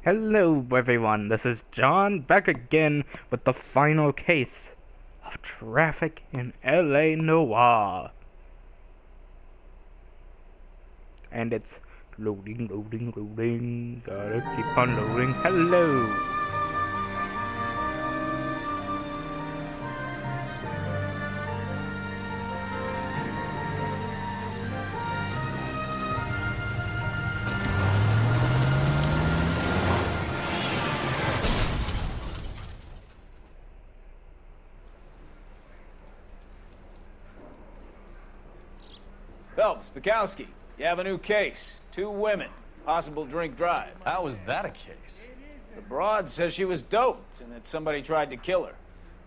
Hello everyone, this is John back again with the final case of traffic in LA Noire. And it's loading, gotta keep on loading. Hello! Phelps, Bukowski, you have a new case. 2 women, possible drink drive. How was that a case? The broad says she was doped and that somebody tried to kill her.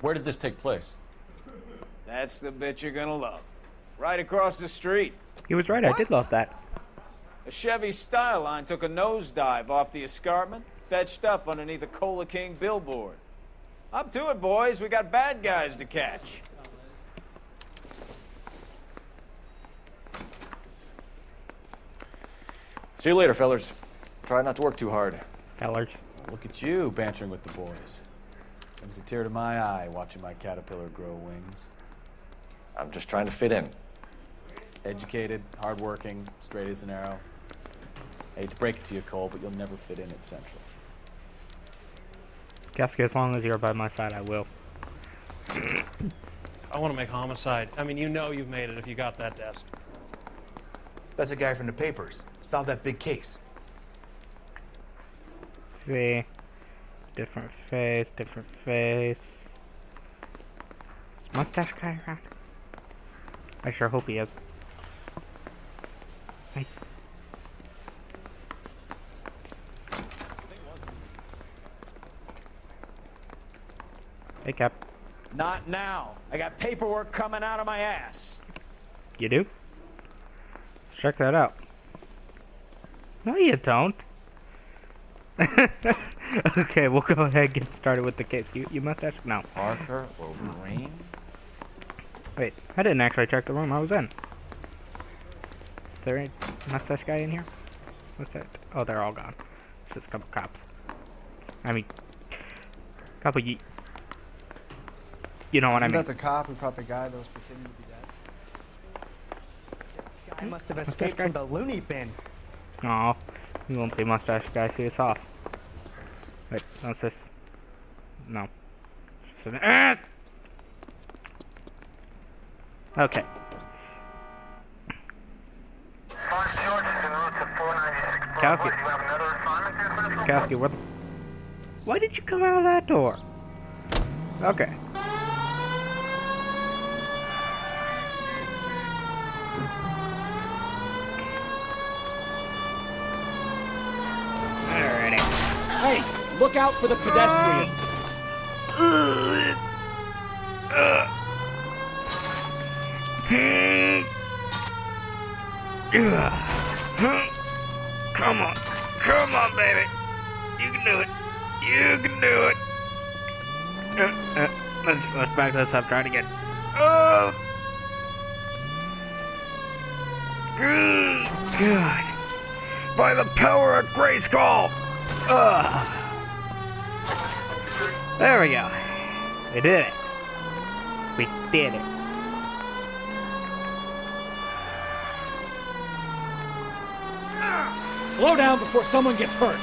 Where did this take place? That's the bit you're gonna love. Right across the street. He was right, I did love that. A Chevy Styline took a nosedive off the escarpment, fetched up underneath a Cola King billboard. Up to it, boys. We got bad guys to catch. See you later, fellers. Try not to work too hard. Fellers. Look at you bantering with the boys. Brings a tear to my eye watching my caterpillar grow wings. I'm just trying to fit in. Educated, hardworking, straight as an arrow. Hate to break it to you, Cole, but you'll never fit in at Central. Guess as long as you're by my side, I will. I want to make homicide. I mean, you know you've made it if you got that desk. That's a guy from the papers. Solved that big case. See. Different face. Is Mustache guy around? I sure hope he is. Hey. Hey, Cap. Not now. I got paperwork coming out of my ass. You do? Let's check that out. No, you don't. Okay, we'll go ahead and get started with the case. You mustache? No. Parker or Green? Wait, I didn't actually check the room I was in. Is there any mustache guy in here? What's that? Oh, they're all gone. It's just a couple cops. I mean, couple You know what I mean. Isn't that the cop who caught the guy that was pretending to be dead? This guy must have escaped from the loony bin. Aw, you won't see mustache guy see us off. Wait, what's this? No. It's an ass! Okay. Kowski, what? Why did you come out of that door? Okay. Alrighty. Hey, look out for the pedestrian. Come on, baby. You can do it. Let's back this up. Try to get. Oh, God! By the power of Grayskull. There we go. We did it. We did it. Slow down before someone gets hurt.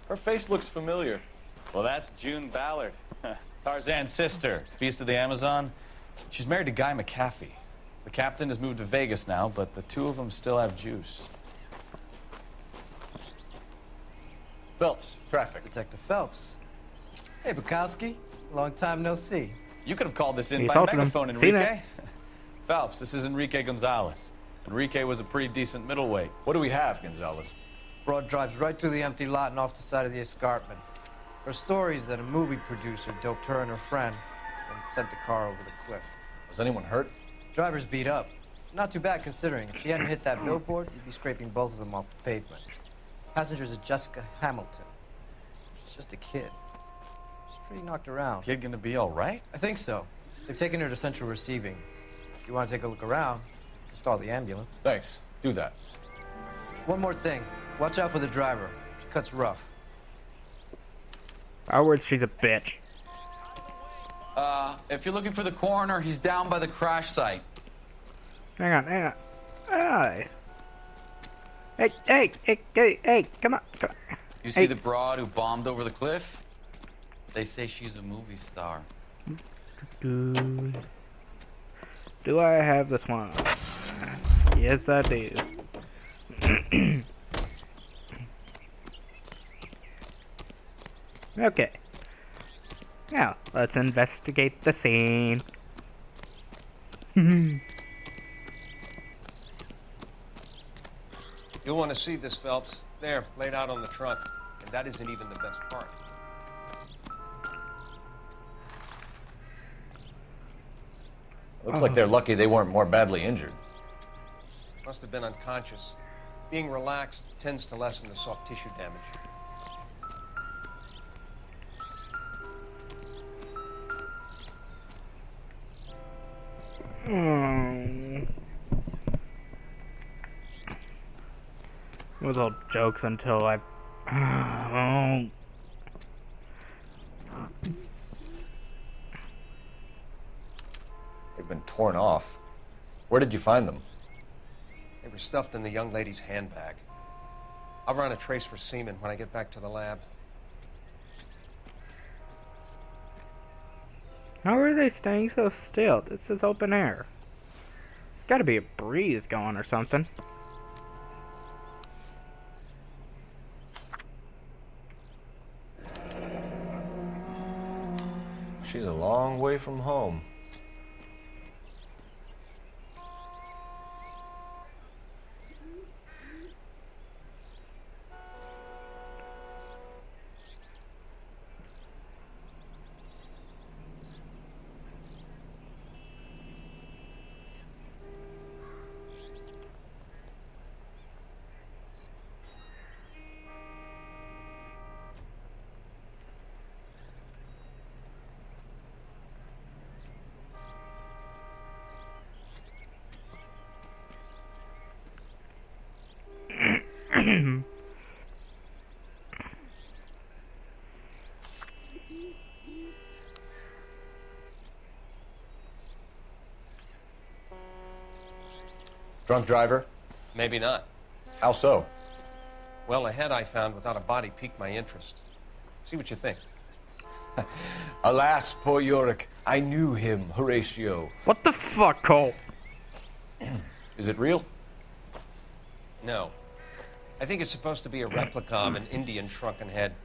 Her face looks familiar. Well, that's June Ballard, Tarzan's sister, beast of the Amazon. She's married to Guy McAfee. The captain has moved to Vegas now, but the two of them still have juice. Phelps, traffic. Detective Phelps. Hey, Bukowski. Long time no see. You could have called this in He's by helping him. megaphone, Seen Enrique. Phelps, this is Enrique Gonzalez. Enrique was a pretty decent middleweight. What do we have, Gonzalez? Broad drives right through the empty lot and off the side of the escarpment. Her story is that a movie producer doped her and her friend and sent the car over the cliff. Was anyone hurt? Driver's beat up. Not too bad considering. If she hadn't hit that billboard, you'd be scraping both of them off the pavement. Passengers are Jessica Hamilton. It's just a kid. She's pretty knocked around. Kid gonna be all right? I think so. They've taken her to central receiving. If you want to take a look around, you can stall the ambulance. Thanks. Do that. One more thing. Watch out for the driver. She cuts rough. Our words, she's a bitch. If you're looking for the coroner, he's down by the crash site. Hang on. Hey. Hey, come on. You see the broad who bombed over the cliff? They say she's a movie star. Do I have this one? Yes, I do. Okay. Now, let's investigate the scene. You'll want to see this, Phelps. There, laid out on the trunk. And that isn't even the best part. Looks like they're lucky they weren't more badly injured. Must have been unconscious. Being relaxed tends to lessen the soft tissue damage. It was all jokes until I... They've been torn off. Where did you find them? They were stuffed in the young lady's handbag. I'll run a trace for semen when I get back to the lab. How are they staying so still? This is open air. There's gotta be a breeze going or something. She's a long way from home. Drunk driver? Maybe not. How so? Well, a head I found without a body piqued my interest. See what you think. Alas, poor Yorick. I knew him, Horatio. What the fuck, Cole? Is it real? No. I think it's supposed to be a replica of an Indian shrunken head.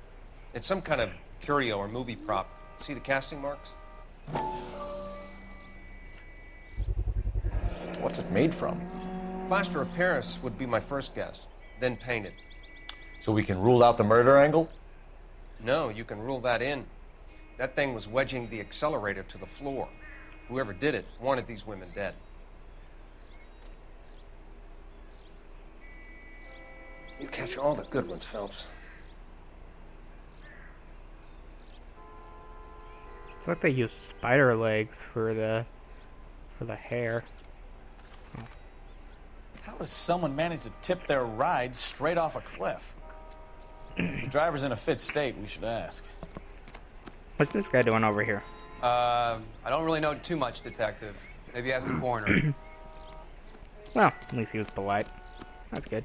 It's some kind of curio or movie prop. See the casting marks? What's it made from? Plaster of Paris would be my first guess, then painted. So we can rule out the murder angle? No, you can rule that in. That thing was wedging the accelerator to the floor. Whoever did it wanted these women dead. You catch all the good ones, Phelps. It's like they use spider legs for the hair. How does someone manage to tip their ride straight off a cliff? If the driver's in a fit state, we should ask. What's this guy doing over here? I don't really know too much, Detective. Maybe ask the coroner. Well, at least he was polite. That's good.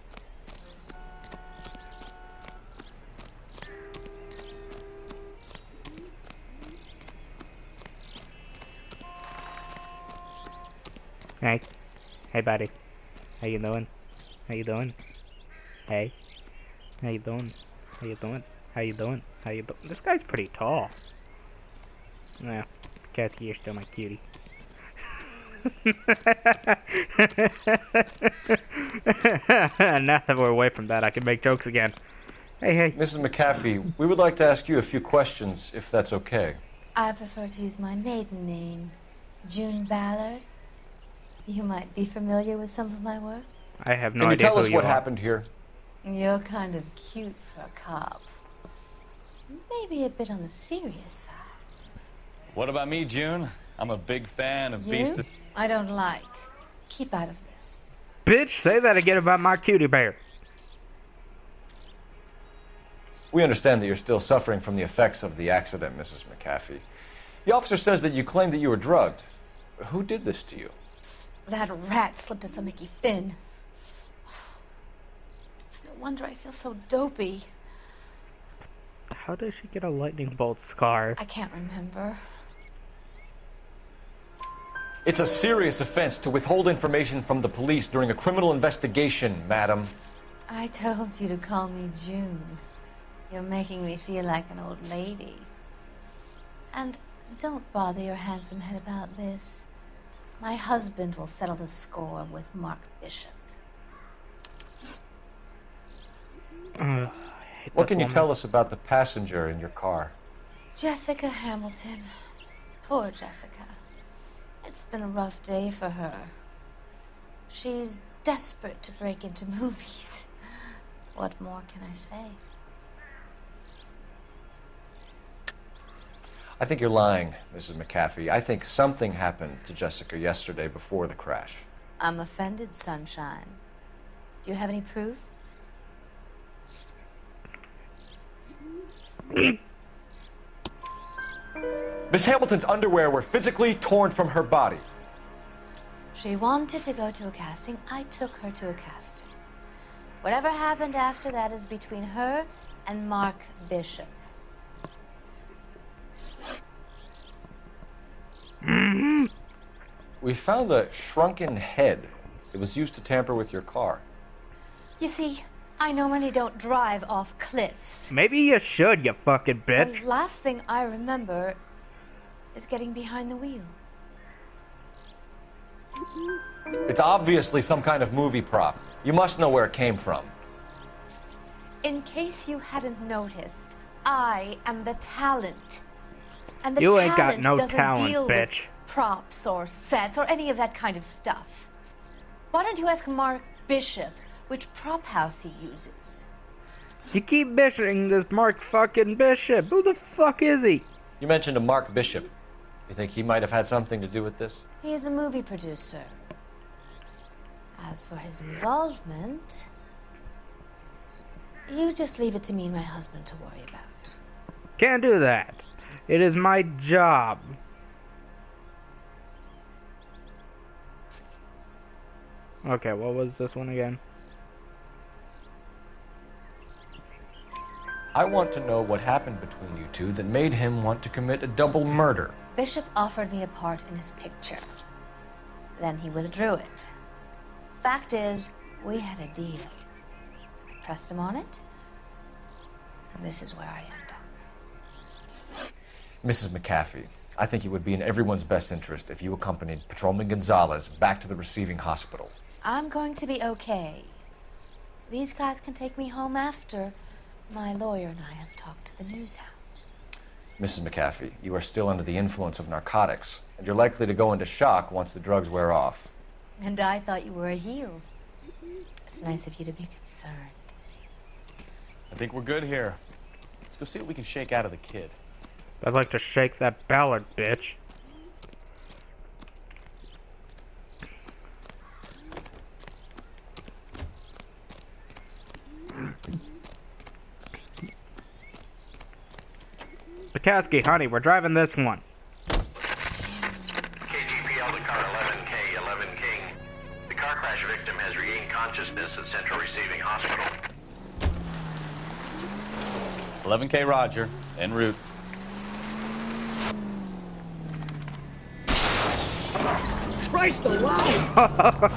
Hey. Hey, buddy. How you doing? How you doing? Hey. How you doing? How you doing? How you doing? How you doing? This guy's pretty tall. Yeah. Kasky, you're still my cutie. Now that we're away from that, I can make jokes again. Hey. Mrs. McAfee, we would like to ask you a few questions, if that's okay. I prefer to use my maiden name, June Ballard. You might be familiar with some of my work. I have no idea. Can you tell us what are. happened here? You're kind of cute for a cop. maybe a bit on the serious side. What about me, June? I'm a big fan of Beast. I don't like. Keep out of this. Bitch, say that again about my cutie bear. We understand that you're still suffering from the effects of the accident, Mrs. McAfee. The officer says that you claimed that you were drugged. Who did this to you? That rat slipped us a Mickey Finn. It's no wonder I feel so dopey. How does she get a lightning bolt scar? I can't remember. It's a serious offense to withhold information from the police during a criminal investigation, madam. I told you to call me June. You're making me feel like an old lady. And don't bother your handsome head about this. My husband will settle the score with Mark Bishop. What can you tell us about the passenger in your car? Jessica Hamilton. Poor Jessica. It's been a rough day for her. She's desperate to break into movies. What more can I say? I think you're lying, Mrs. McAfee. I think something happened to Jessica yesterday before the crash. I'm offended, Sunshine. Do you have any proof? Miss Hamilton's underwear were physically torn from her body. She wanted to go to a casting. I took her to a casting. Whatever happened after that is between her and Mark Bishop. We found a shrunken head. It was used to tamper with your car. You see, I normally don't drive off cliffs. Maybe you should, you fucking bitch. The last thing I remember is getting behind the wheel. It's obviously some kind of movie prop. You must know where it came from. In case you hadn't noticed, I am the talent. And the You ain't got talent no doesn't talent, deal bitch. with props or sets or any of that kind of stuff. Why don't you ask Mark Bishop which prop house he uses? You keep bitching this Mark fucking Bishop. Who the fuck is he? You mentioned a Mark Bishop. You think he might have had something to do with this? He is a movie producer. As for his involvement, you just leave it to me and my husband to worry about. Can't do that. It is my job. Okay, what was this one again? I want to know what happened between you two that made him want to commit a double murder. Bishop offered me a part in his picture. Then he withdrew it. Fact is, we had a deal. I pressed him on it, and this is where I end up. Mrs. McAfee, I think it would be in everyone's best interest if you accompanied Patrolman Gonzalez back to the receiving hospital. I'm going to be okay. These guys can take me home after my lawyer and I have talked to the news hounds. Mrs. McAfee, you are still under the influence of narcotics, and you're likely to go into shock once the drugs wear off. And I thought you were a heel. It's nice of you to be concerned. I think we're good here. Let's go see what we can shake out of the kid. I'd like to shake that Ballard, bitch. Bukowski, honey, we're driving this one. KGPL to car 11K, 11 King. The car crash victim has regained consciousness at Central Receiving Hospital. 11K Roger, en route. Christ alive!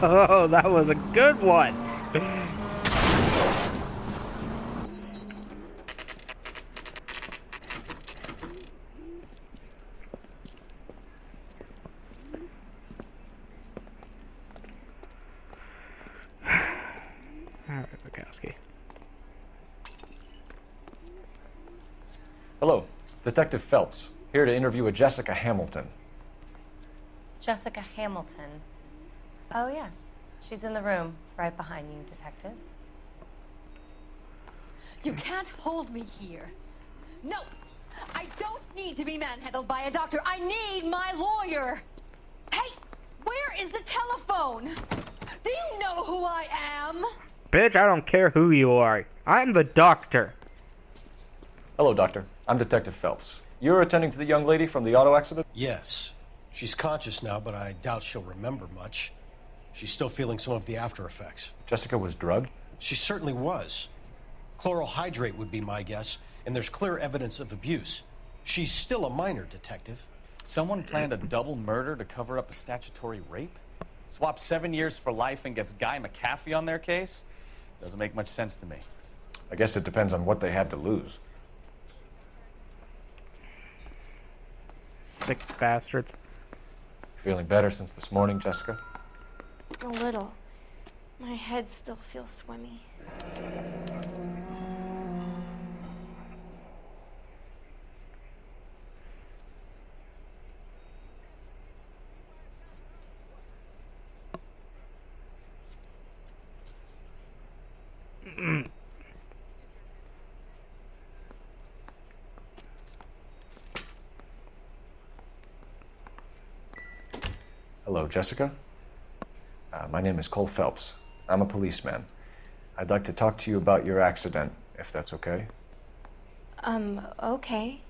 Oh, that was a good one. Alright, Bukowski. Hello, Detective Phelps, here to interview a Jessica Hamilton. Jessica Hamilton. Oh, yes. She's in the room, right behind you, Detective. You can't hold me here. No! I don't need to be manhandled by a doctor. I need my lawyer! Hey! Where is the telephone? Do you know who I am? Bitch, I don't care who you are. I'm the doctor. Hello, Doctor. I'm Detective Phelps. You're attending to the young lady from the auto accident? Yes. She's conscious now, but I doubt she'll remember much. She's still feeling some of the after effects. Jessica was drugged? She certainly was. Chloral hydrate would be my guess, and there's clear evidence of abuse. She's still a minor, Detective. Someone planned a double murder to cover up a statutory rape? Swap 7 years for life and gets Guy McAfee on their case? Doesn't make much sense to me. I guess it depends on what they had to lose. Sick bastards. Feeling better since this morning, Jessica? A little. My head still feels swimmy. Hello, Jessica. My name is Cole Phelps. I'm a policeman. I'd like to talk to you about your accident, if that's okay. Okay.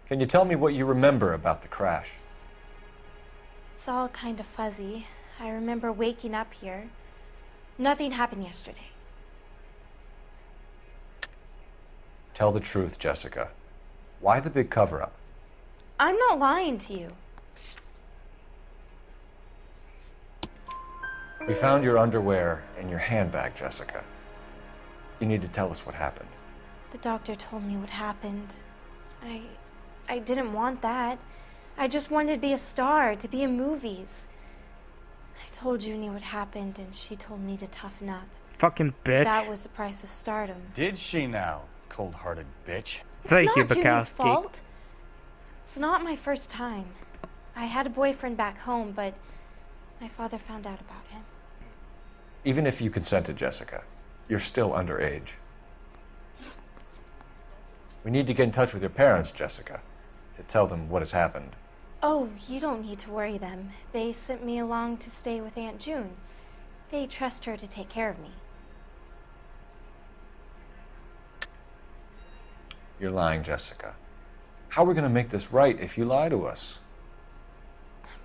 Can you tell me what you remember about the crash? It's all kind of fuzzy. I remember waking up here. Nothing happened yesterday. Tell the truth, Jessica. Why the big cover-up? I'm not lying to you. We found your underwear in your handbag, Jessica. You need to tell us what happened. The doctor told me what happened. I didn't want that. I just wanted to be a star, to be in movies. I told Junie what happened, and she told me to toughen up. Fucking bitch. That was the price of stardom. Did she now, cold-hearted bitch? Thank you, It's not Junie's Bukowski. fault. It's not my first time. I had a boyfriend back home, but my father found out about him. Even if you consented, Jessica, you're still underage. We need to get in touch with your parents, Jessica, to tell them what has happened. Oh, you don't need to worry them. They sent me along to stay with Aunt June. They trust her to take care of me. You're lying, Jessica. How are we going to make this right if you lie to us?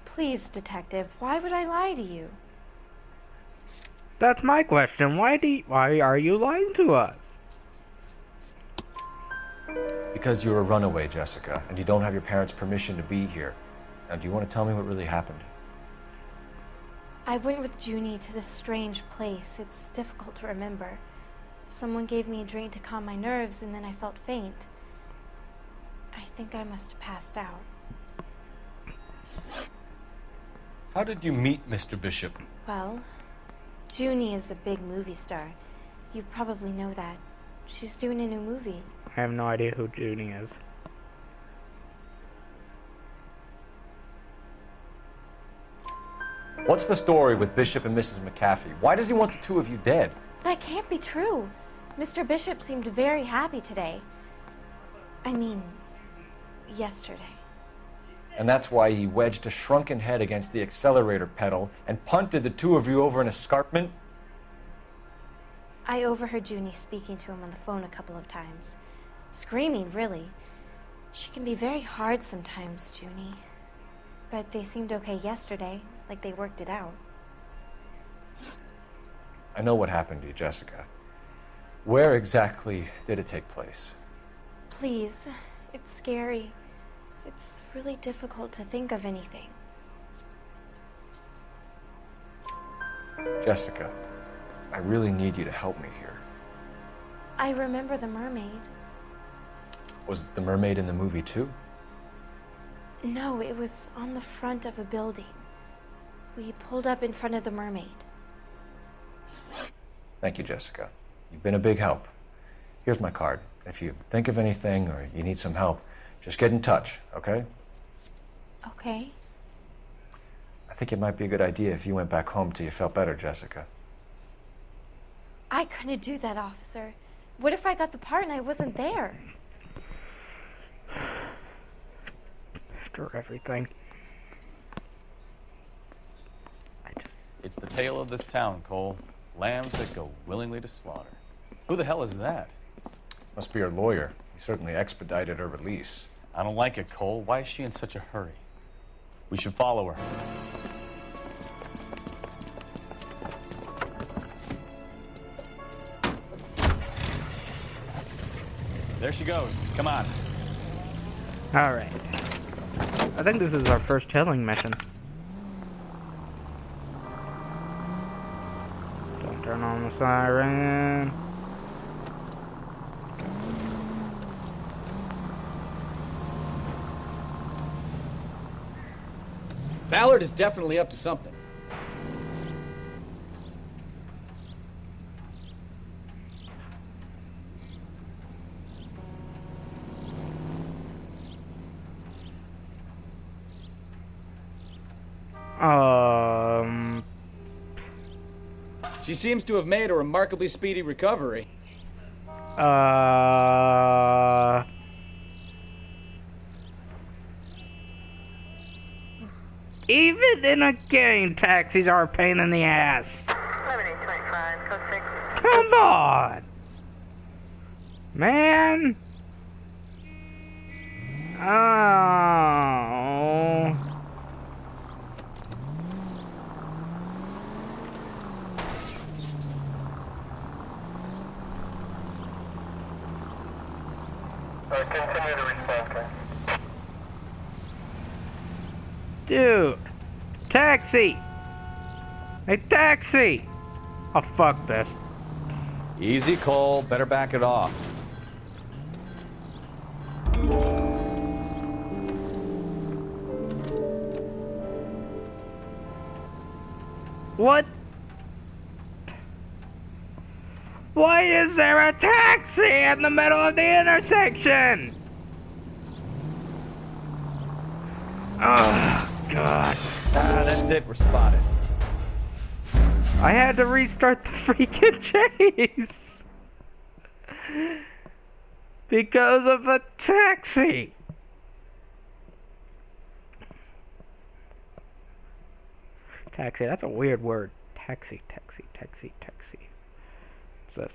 Please, Detective, why would I lie to you? That's my question. Why are you lying to us? Because you're a runaway, Jessica, and you don't have your parents' permission to be here. Now, do you want to tell me what really happened? I went with Junie to this strange place. It's difficult to remember. Someone gave me a drink to calm my nerves, and then I felt faint. I think I must have passed out. How did you meet Mr. Bishop? Well, Junie is a big movie star. You probably know that. She's doing a new movie. I have no idea who Junie is. What's the story with Bishop and Mrs. McAfee? Why does he want the two of you dead? That can't be true. Mr. Bishop seemed very happy today. I mean, yesterday. And that's why he wedged a shrunken head against the accelerator pedal and punted the two of you over an escarpment? I overheard Junie speaking to him on the phone a couple of times. Screaming, really. She can be very hard sometimes, Junie. But they seemed okay yesterday, like they worked it out. I know what happened to you, Jessica. Where exactly did it take place? Please, it's scary. It's really difficult to think of anything. Jessica, I really need you to help me here. I remember the mermaid. Was the mermaid in the movie too? No, it was on the front of a building. We pulled up in front of the mermaid. Thank you, Jessica. You've been a big help. Here's my card. If you think of anything or you need some help, just get in touch, okay? Okay. I think it might be a good idea if you went back home till you felt better, Jessica. I couldn't do that, officer. What if I got the part and I wasn't there? After everything. It's the tale of this town, Cole. Lambs that go willingly to slaughter. Who the hell is that? Must be her lawyer. He certainly expedited her release. I don't like it, Cole. Why is she in such a hurry? We should follow her. There she goes. Come on. Alright. I think this is our first killing mission. Don't turn on the siren. Ballard is definitely up to something. She seems to have made a remarkably speedy recovery. Even in a game, taxis are a pain in the ass. 7825, code 6. Come on! Man! Oh. Continue to respond, okay? Dude! Taxi! Hey, taxi! Oh, fuck this. Easy, Cole. Better back it off. What? Why is there a taxi in the middle of the intersection? Oh, God. Ah, that's it. We're spotted. I had to restart the freaking chase. Because of a taxi. Taxi, that's a weird word. Taxi, taxi, taxi, taxi. It's a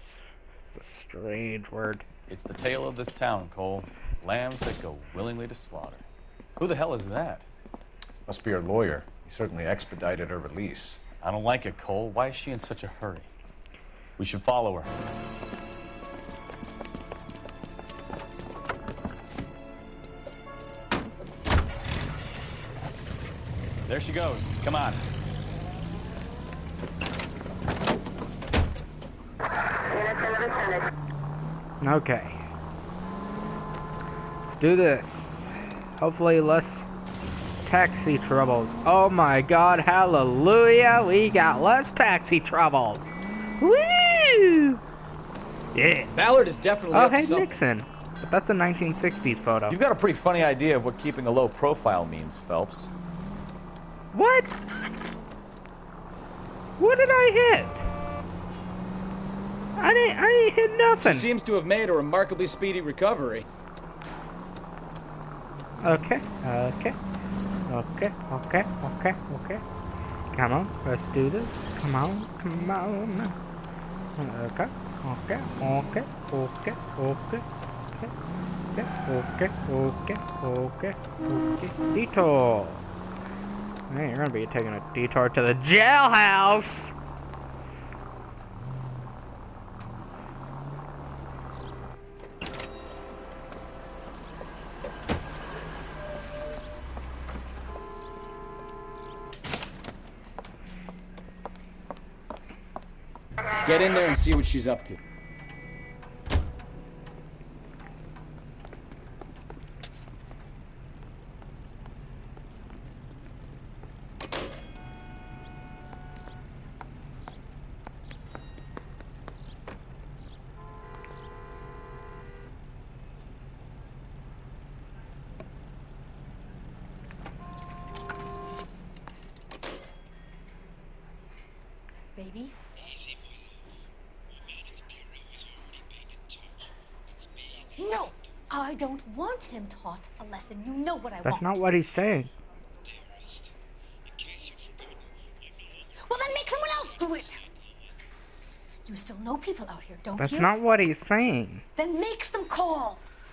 strange word. It's the tale of this town, Cole. Lambs that go willingly to slaughter. Who the hell is that? Must be her lawyer. He certainly expedited her release. I don't like it, Cole. Why is she in such a hurry? We should follow her. There she goes. Come on. Okay. Let's do this. Hopefully less taxi troubles. Oh my God, hallelujah. We got less taxi troubles. Woo! Yeah. Ballard is definitely up to hey, something. Nixon. But that's a 1960s photo. You've got a pretty funny idea of what keeping a low profile means, Phelps. What? What did I hit? I didn't hit nothing. She seems to have made a remarkably speedy recovery. Okay. Come on, let's do this. Come on. Okay. Detour. Hey, you're gonna be taking a detour to the jailhouse. Get in there and see what she's up to. Baby? I don't want him taught a lesson. You know what I want. That's not what he's saying. Well, then make someone else do it. You still know people out here, don't you? That's not what he's saying. Then make some calls.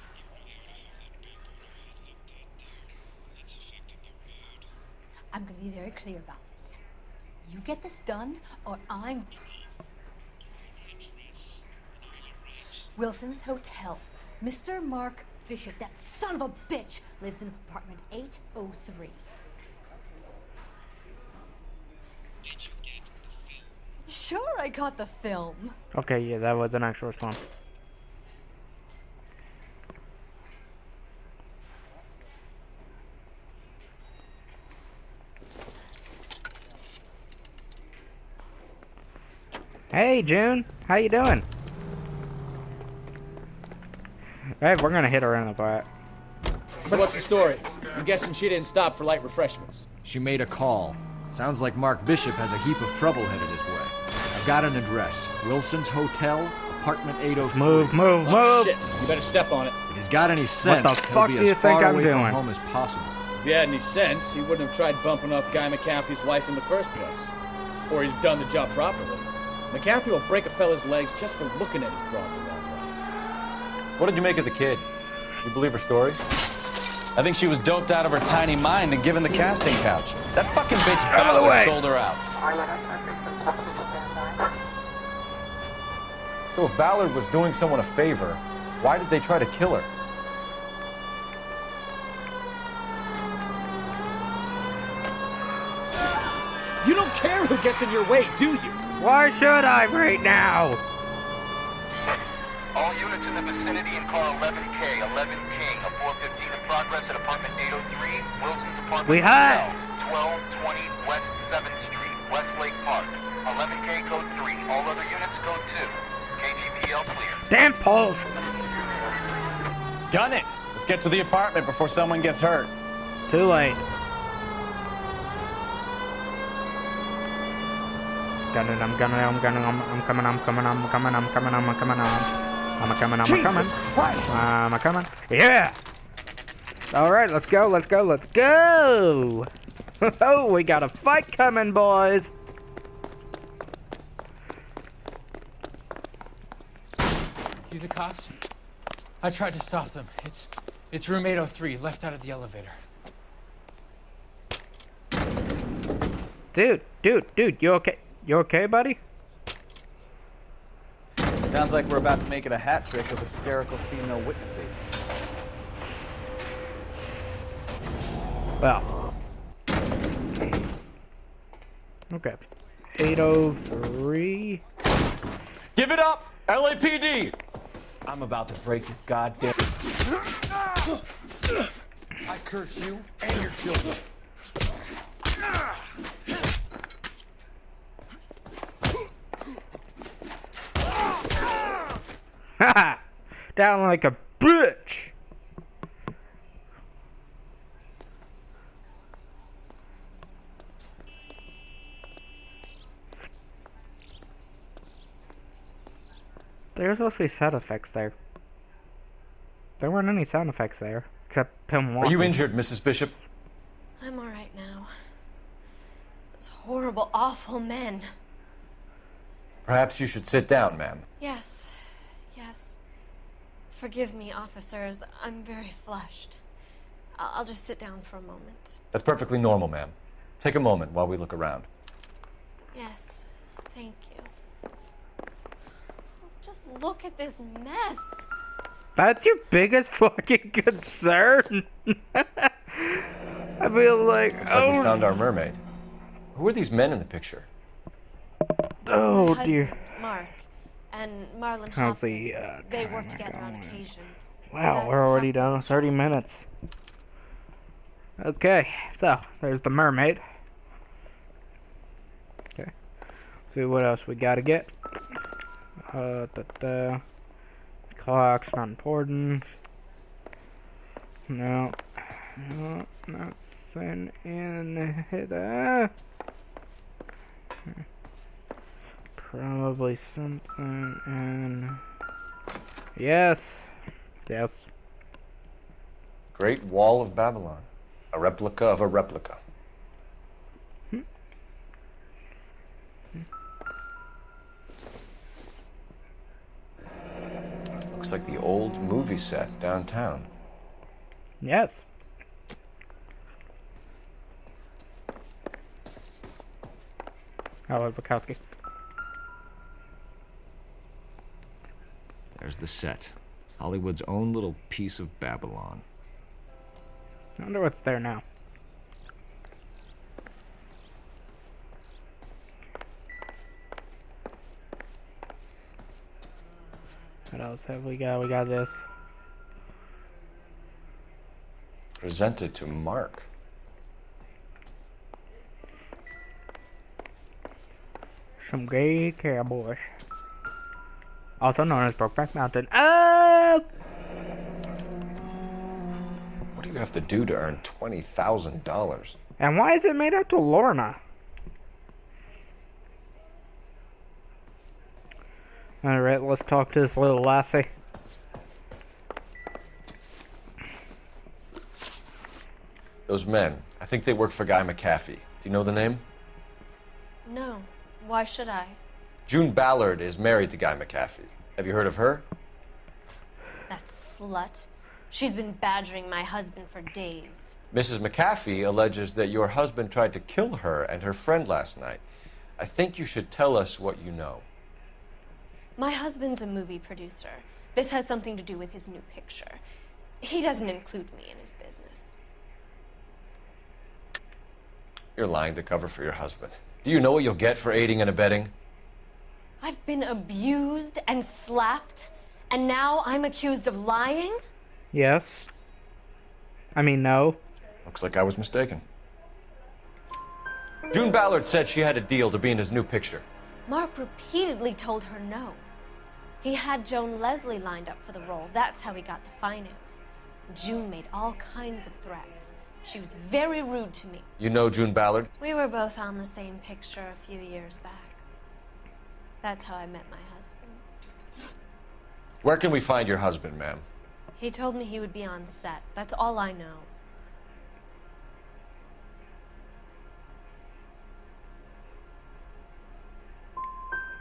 I'm going to be very clear about this. You get this done, or I'm... Wilson's Hotel. Mr. Mark Bishop, that son of a bitch, lives in apartment 803. Sure, I got the film. Okay, yeah, that was an actual response. Hey, June. How you doing? Hey, we're gonna hit her in the butt. So what's the story? I'm guessing she didn't stop for light refreshments. She made a call. Sounds like Mark Bishop has a heap of trouble headed his way. I've got an address. Wilson's Hotel, apartment 803. Move, move, Oh, move! shit. You better step on it. If he's got any sense, What the he'll fuck be do you as think far I'm away from doing? home as possible. If he had any sense, he wouldn't have tried bumping off Guy McAfee's wife in the first place. Or he'd have done the job properly. McAfee will break a fella's legs just for looking at his broad the wrong way. What did you make of the kid? You believe her story? I think she was doped out of her tiny mind and given the casting couch. That fucking bitch Out of the way. Ballard sold her out. So if Ballard was doing someone a favor, why did they try to kill her? You don't care who gets in your way, do you? Why should I right now? All units in the vicinity in car 11K, 11 King, a 415 in progress at apartment 803, Wilson's apartment We had. Hotel, 1220 West 7th Street, Westlake Park. 11K code 3, all other units code 2. KGPL clear. Damn Pauls! Gun it! Let's get to the apartment before someone gets hurt. Too late. Gunning, I'm coming, I'm coming, I'm coming, I'm coming, I'm coming, I'm coming, I'm coming. Jesus Christ! I'm coming. Yeah! Alright, let's go, let's go, let's go! Oh, we got a fight coming, boys! You the cops? I tried to stop them. It's room 803, left out of the elevator. Dude, you okay? You okay, buddy? Sounds like we're about to make it a hat trick of hysterical female witnesses. Well. Okay. 803. Give it up! LAPD! I'm about to break your goddamn... I curse you and your children. Haha! Down like a bitch! There's supposed to be sound effects there. There weren't any sound effects there, except him walking. Are you injured, Mrs. Bishop? I'm all right now. Those horrible, awful men. Perhaps you should sit down, ma'am. Yes. Forgive me, officers. I'm very flushed. I'll just sit down for a moment. That's perfectly normal, ma'am. Take a moment while we look around. Yes. Thank you. Just look at this mess. That's your biggest fucking concern? I feel like... Looks like we found our mermaid. Who are these men in the picture? Oh, My dear. husband, Mark, and Marlon How's Hoffman, the, they timer work together on going? occasion. Wow, That's we're already done Hoffman's 30 job. minutes. Okay, so there's the mermaid. Okay, see what else we gotta get. Clock's not important. No, nothing in here. Probably something in... Yes. Great Wall of Babylon. A replica of a replica. Looks like the old movie set downtown. Yes. Hello, Bukowski. There's the set. Hollywood's own little piece of Babylon. I wonder what's there now. What else have we got? We got this. Presented to Mark. Some gay cowboys. Also known as Brokeback Mountain. What do you have to do to earn $20,000? And why is it made out to Lorna? Alright, let's talk to this little lassie. Those men, I think they work for Guy McAfee. Do you know the name? No. Why should I? June Ballard is married to Guy McAfee. Have you heard of her? That slut. She's been badgering my husband for days. Mrs. McAfee alleges that your husband tried to kill her and her friend last night. I think you should tell us what you know. My husband's a movie producer. This has something to do with his new picture. He doesn't include me in his business. You're lying to cover for your husband. Do you know what you'll get for aiding and abetting? I've been abused and slapped, and now I'm accused of lying? Yes. I mean, no. Looks like I was mistaken. June Ballard said she had a deal to be in his new picture. Mark repeatedly told her no. He had Joan Leslie lined up for the role. That's how he got the finance. June made all kinds of threats. She was very rude to me. You know June Ballard? We were both on the same picture a few years back. That's how I met my husband. Where can we find your husband, ma'am? He told me he would be on set. That's all I know.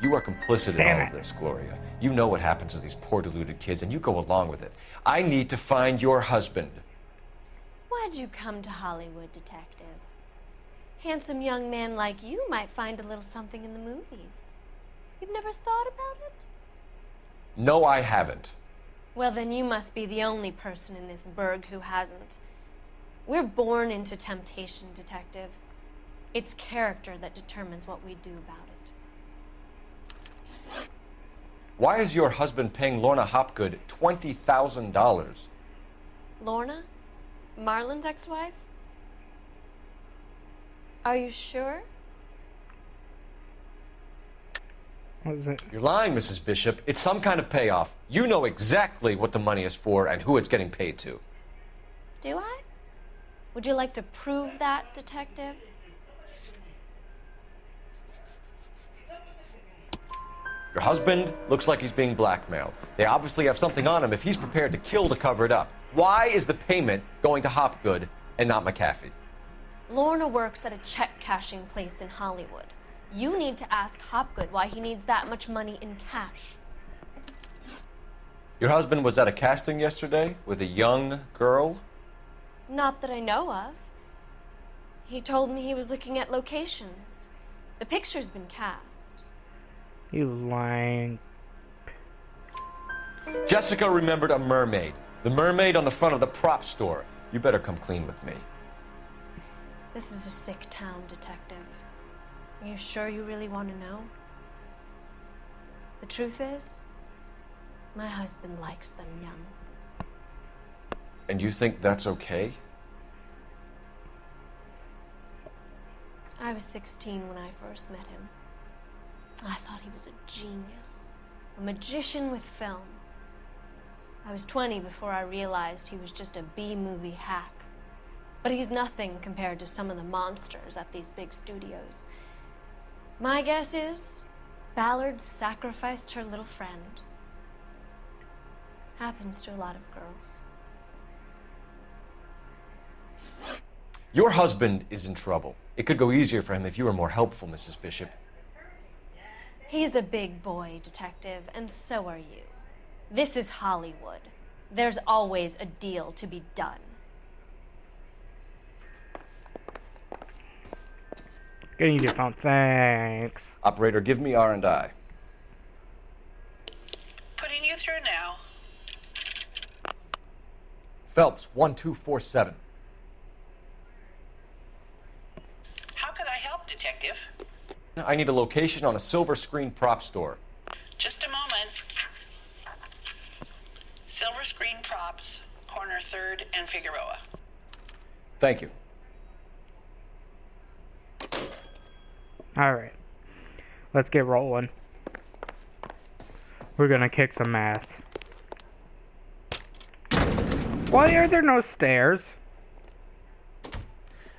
You are complicit in all of this, Gloria. You know what happens to these poor deluded kids, and you go along with it. I need to find your husband. Why'd you come to Hollywood, detective? Handsome young man like you might find a little something in the movies. You've never thought about it? No, I haven't. Well, then you must be the only person in this burg who hasn't. We're born into temptation, detective. It's character that determines what we do about it. Why is your husband paying Lorna Hopgood $20,000? Lorna? Marlon's ex-wife? Are you sure? What is it? You're lying, Mrs. Bishop. It's some kind of payoff. You know exactly what the money is for and who it's getting paid to. Do I? Would you like to prove that, detective? Your husband looks like he's being blackmailed. They obviously have something on him if he's prepared to kill to cover it up. Why is the payment going to Hopgood and not McAfee? Lorna works at a check-cashing place in Hollywood. You need to ask Hopgood why he needs that much money in cash. Your husband was at a casting yesterday with a young girl? Not that I know of. He told me he was looking at locations. The picture's been cast. You lying. Jessica remembered a mermaid. The mermaid on the front of the prop store. You better come clean with me. This is a sick town, detective. Are you sure you really want to know? The truth is, my husband likes them young. And you think that's okay? I was 16 when I first met him. I thought he was a genius, a magician with film. I was 20 before I realized he was just a B-movie hack. But he's nothing compared to some of the monsters at these big studios. My guess is Ballard sacrificed her little friend. Happens to a lot of girls. Your husband is in trouble. It could go easier for him if you were more helpful, Mrs. Bishop. He's a big boy, Detective, and so are you. This is Hollywood. There's always a deal to be done. Gonna use your phone, thanks. Operator, give me R&I. Putting you through now. Phelps, 1247. How could I help, Detective? I need a location on a silver screen prop store. Just a moment. Silver Screen Props, corner 3rd and Figueroa. Thank you. Alright. Let's get rolling. We're gonna kick some ass. Why are there no stairs?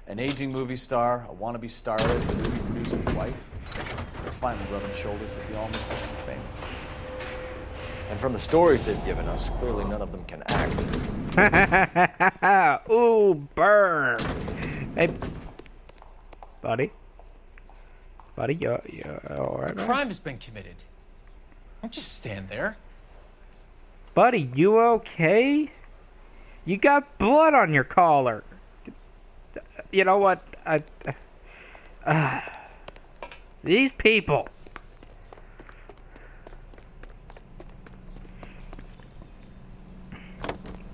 An aging movie star, a wannabe starlet, a movie producer's wife. They're finally rubbing shoulders with the almost too famous. And from the stories they've given us, clearly none of them can act. Ooh, burn. Hey, buddy. Buddy, you're alright? A crime has been committed. Don't just stand there. Buddy, you okay? You got blood on your collar. You know what? These people.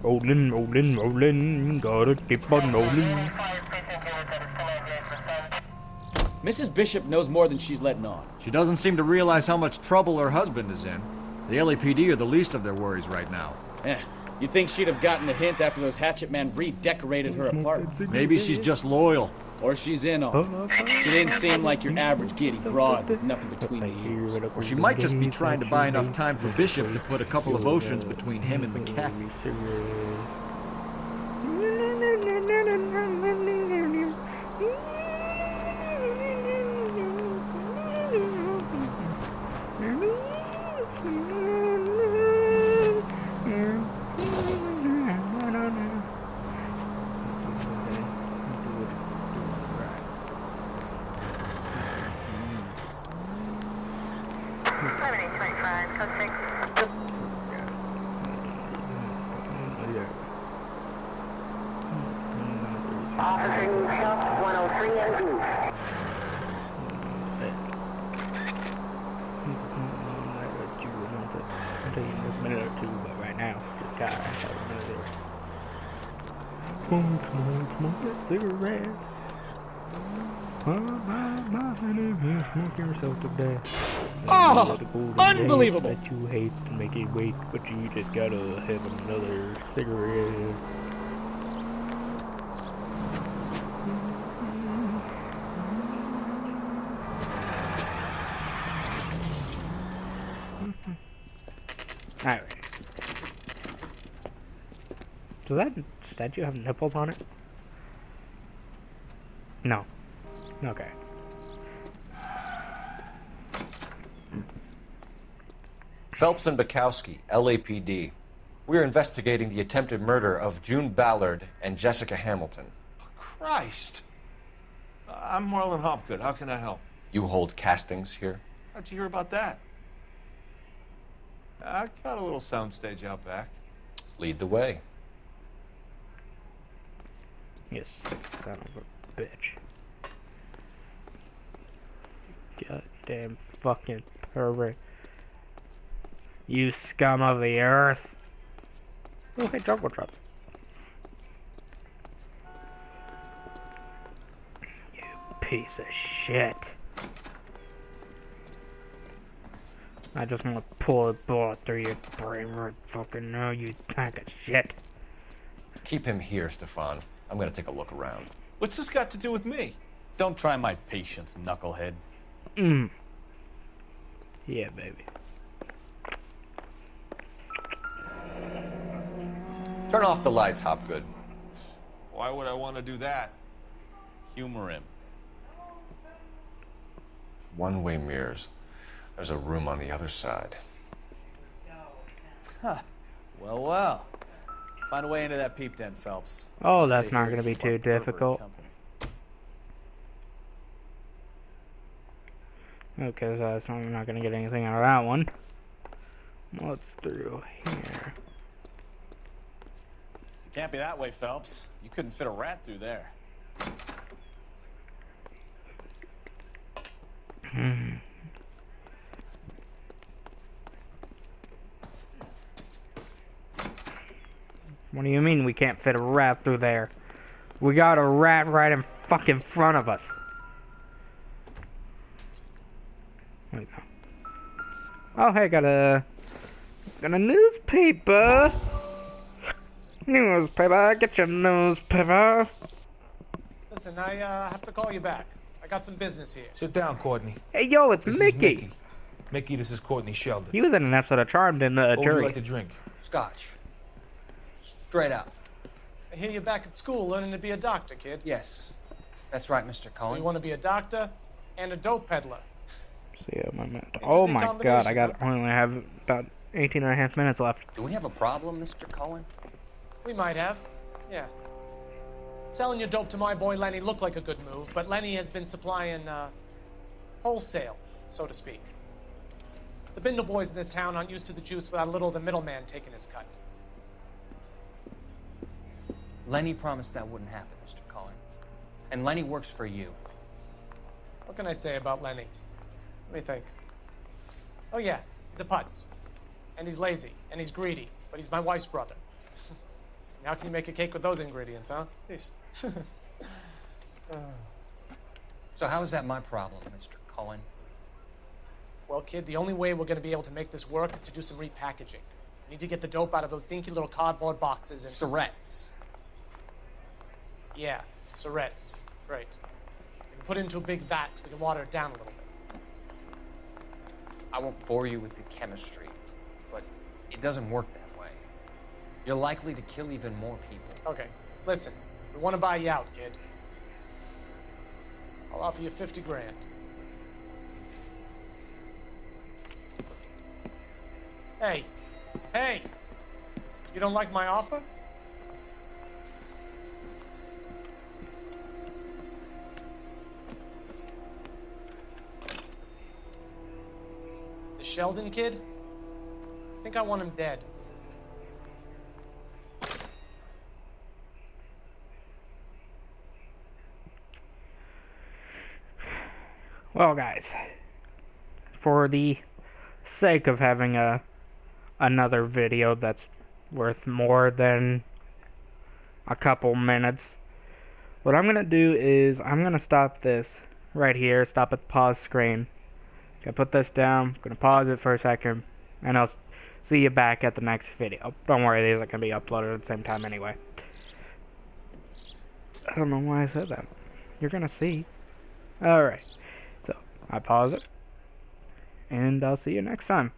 Rolling, rolling, rolling. Gotta keep on rolling. Mrs. Bishop knows more than she's letting on. She doesn't seem to realize how much trouble her husband is in. The LAPD are the least of their worries right now. You'd think she'd have gotten the hint after those hatchet men redecorated her apartment. Maybe she's just loyal. Or she's in on it. She didn't seem like your average giddy broad with nothing between the ears. Or she might just be trying to buy enough time for Bishop to put a couple of oceans between him and McCaffrey. Cigarette. Smoke yourself to death. Oh, unbelievable! That you hate to make it wait, but you just gotta have another cigarette. Alright. Does that statue have nipples on it? No. Okay. Phelps and Bukowski, LAPD. We're investigating the attempted murder of June Ballard and Jessica Hamilton. Christ. I'm Marlon Hopgood. How can I help? You hold castings here? How'd you hear about that? I got a little soundstage out back. Lead the way. Yes, son of a bitch. Goddamn fucking pervert. You scum of the earth. Oh, hey, jungle drops. You piece of shit. I just want to pull a bullet through your brain right fucking now, you tank of shit. Keep him here, Stefan. I'm gonna take a look around. What's this got to do with me? Don't try my patience, knucklehead. Yeah, baby. Turn off the lights, Hopgood. Why would I want to do that? Humor him. One-way mirrors. There's a room on the other side. Huh. Well, well. Find a way into that peep den, Phelps. Oh, I'll that's stay not here going to be keep our too pervert difficult. company. Okay, so I'm not going to get anything out of that one. What's through here? Can't be that way, Phelps. You couldn't fit a rat through there. What do you mean we can't fit a rat through there? We got a rat right in fucking front of us. There we go. Oh, hey, got a newspaper. Newspaper, get your newspaper. Listen, I have to call you back. I got some business here. Sit down, Courtney. Hey, yo, it's This is Mickey. Mickey, this is Courtney Sheldon. He was in an episode of Charmed in the What would you jury. like to drink? Scotch. Straight up. I hear you're back at school learning to be a doctor, kid. Yes. That's right, Mr. So Cohen. you want to be a doctor and a dope peddler. See, oh my god, I only have about 18 and a half minutes left. Do we have a problem, Mr. Cohen? We might have. Yeah. Selling your dope to my boy Lenny looked like a good move, but Lenny has been supplying, wholesale, so to speak. The Bindle boys in this town aren't used to the juice without a little of the middleman taking his cut. Lenny promised that wouldn't happen, Mr. Cohen. And Lenny works for you. What can I say about Lenny? Let me think. Oh yeah, he's a putz. And he's lazy, and he's greedy, but he's my wife's brother. How can you make a cake with those ingredients, huh? Jeez. So how is that my problem, Mr. Cohen? Well, kid, the only way we're going to be able to make this work is to do some repackaging. We need to get the dope out of those dinky little cardboard boxes and... Surrettes. Yeah, Surrettes. Great. We can put it into a big vat so we can water it down a little bit. I won't bore you with the chemistry, but it doesn't work that way. You're likely to kill even more people. Okay, listen. We want to buy you out, kid. I'll offer you 50 grand. Hey. Hey! You don't like my offer? The Sheldon kid? I think I want him dead. Well, guys, for the sake of having another video that's worth more than a couple minutes, what I'm gonna do is I'm gonna stop this right here, stop at the pause screen. Gonna put this down, gonna pause it for a second, and I'll see you back at the next video. Don't worry, these are gonna be uploaded at the same time anyway. I don't know why I said that. You're gonna see. Alright. So, I pause it, and I'll see you next time.